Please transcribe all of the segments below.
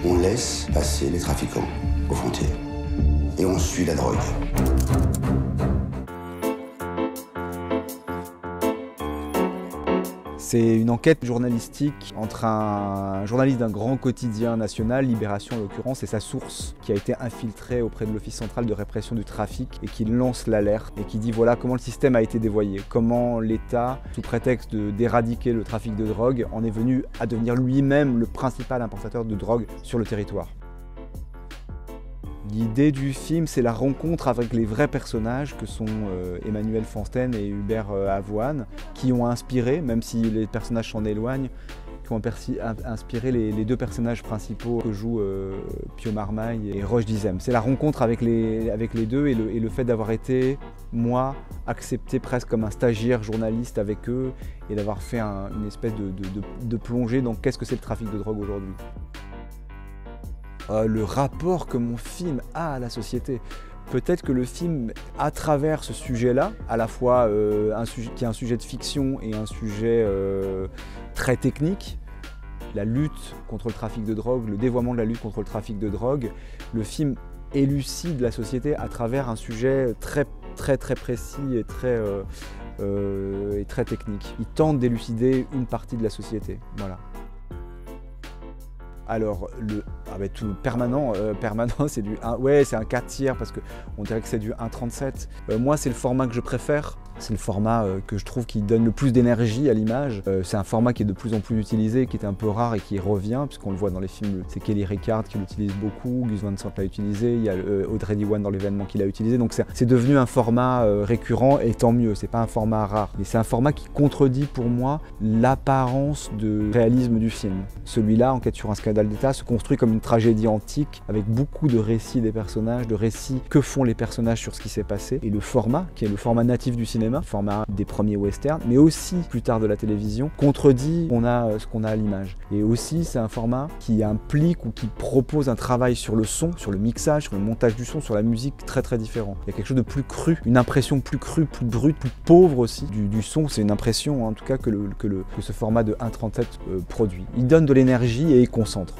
On laisse passer les trafiquants aux frontières. Et on suit la drogue. C'est une enquête journalistique entre un journaliste d'un grand quotidien national, Libération en l'occurrence, et sa source, qui a été infiltrée auprès de l'Office central de répression du trafic et qui lance l'alerte et qui dit voilà comment le système a été dévoyé, comment l'État, sous prétexte d'éradiquer le trafic de drogue, en est venu à devenir lui-même le principal importateur de drogue sur le territoire. L'idée du film, c'est la rencontre avec les vrais personnages que sont Emmanuel Fansten et Hubert Avoine, qui ont inspiré, même si les personnages s'en éloignent, qui ont inspiré les deux personnages principaux que jouent Pio Marmaille et Roche Dizem. C'est la rencontre avec les deux et le fait d'avoir été, moi, accepté presque comme un stagiaire journaliste avec eux et d'avoir fait une espèce de plongée dans qu'est-ce que c'est le trafic de drogue aujourd'hui. Le rapport que mon film a à la société. Peut-être que le film, à travers ce sujet-là, à la fois qui est un sujet de fiction et un sujet très technique, la lutte contre le trafic de drogue, le dévoiement de la lutte contre le trafic de drogue, le film élucide la société à travers un sujet très précis et très technique. Il tente d'élucider une partie de la société. Voilà. Alors, tout permanent, c'est du 1, ouais, c'est un 4 tiers parce qu'on dirait que c'est du 1,37. Moi, c'est le format que je préfère. C'est le format que je trouve qui donne le plus d'énergie à l'image. C'est un format qui est de plus en plus utilisé, qui est un peu rare et qui revient, puisqu'on le voit dans les films. C'est Kelly Reichardt qui l'utilise beaucoup, Gus Van Sant l'a utilisé, il y a Audrey Diwan dans l'événement qui l'a utilisé. Donc c'est devenu un format récurrent et tant mieux, c'est pas un format rare. Mais c'est un format qui contredit pour moi l'apparence de réalisme du film. Celui-là, Enquête sur un scandale d'État, se construit comme une tragédie antique avec beaucoup de récits des personnages, de récits que font les personnages sur ce qui s'est passé. Et le format, qui est le format natif du cinéma, format des premiers westerns, mais aussi plus tard de la télévision, contredit ce qu'on a à l'image. Et aussi, c'est un format qui implique ou qui propose un travail sur le son, sur le mixage, sur le montage du son, sur la musique très différent. Il y a quelque chose de plus cru, une impression plus crue, plus brute, plus pauvre aussi du son. C'est une impression, en tout cas, que ce format de 1,37 produit. Il donne de l'énergie et il concentre.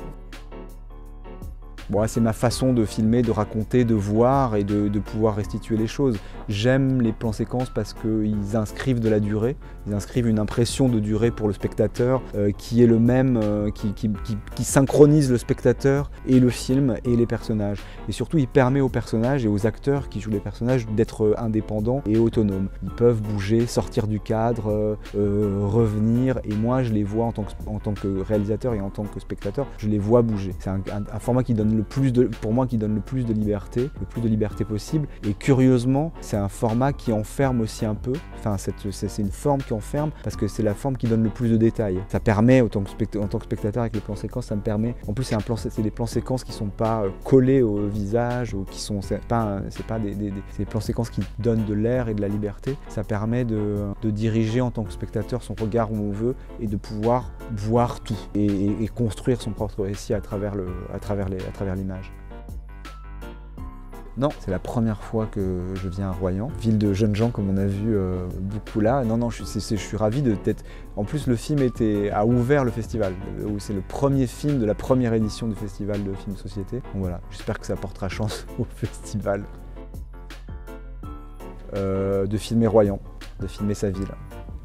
Bon, c'est ma façon de filmer, de raconter, de voir et de pouvoir restituer les choses. J'aime les plans séquences parce qu'ils inscrivent de la durée, ils inscrivent une impression de durée pour le spectateur qui est le même, qui synchronise le spectateur et le film et les personnages. Et surtout, il permet aux personnages et aux acteurs qui jouent les personnages d'être indépendants et autonomes. Ils peuvent bouger, sortir du cadre, revenir, et moi je les vois en tant que réalisateur et en tant que spectateur, je les vois bouger. C'est un format qui donne pour moi qui donne le plus de liberté possible, et curieusement c'est un format qui enferme aussi un peu, enfin c'est une forme qui enferme parce que c'est la forme qui donne le plus de détails. Ça permet, en tant que spectateur avec les plans séquences, ça me permet, en plus c'est des plans séquences qui sont pas collés au visage, ou qui sont, c'est des plans séquences qui donnent de l'air et de la liberté. Ça permet de diriger en tant que spectateur son regard où on veut et de pouvoir voir tout et construire son propre récit à travers l'image. Non, c'est la première fois que je viens à Royan, ville de jeunes gens comme on a vu beaucoup là. Non, je suis ravi d'être... En plus, le film a ouvert le festival, c'est le premier film de la première édition du festival de films société. Donc voilà, j'espère que ça portera chance au festival. De filmer Royan, de filmer sa ville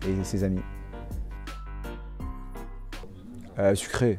et ses amis. Sucré.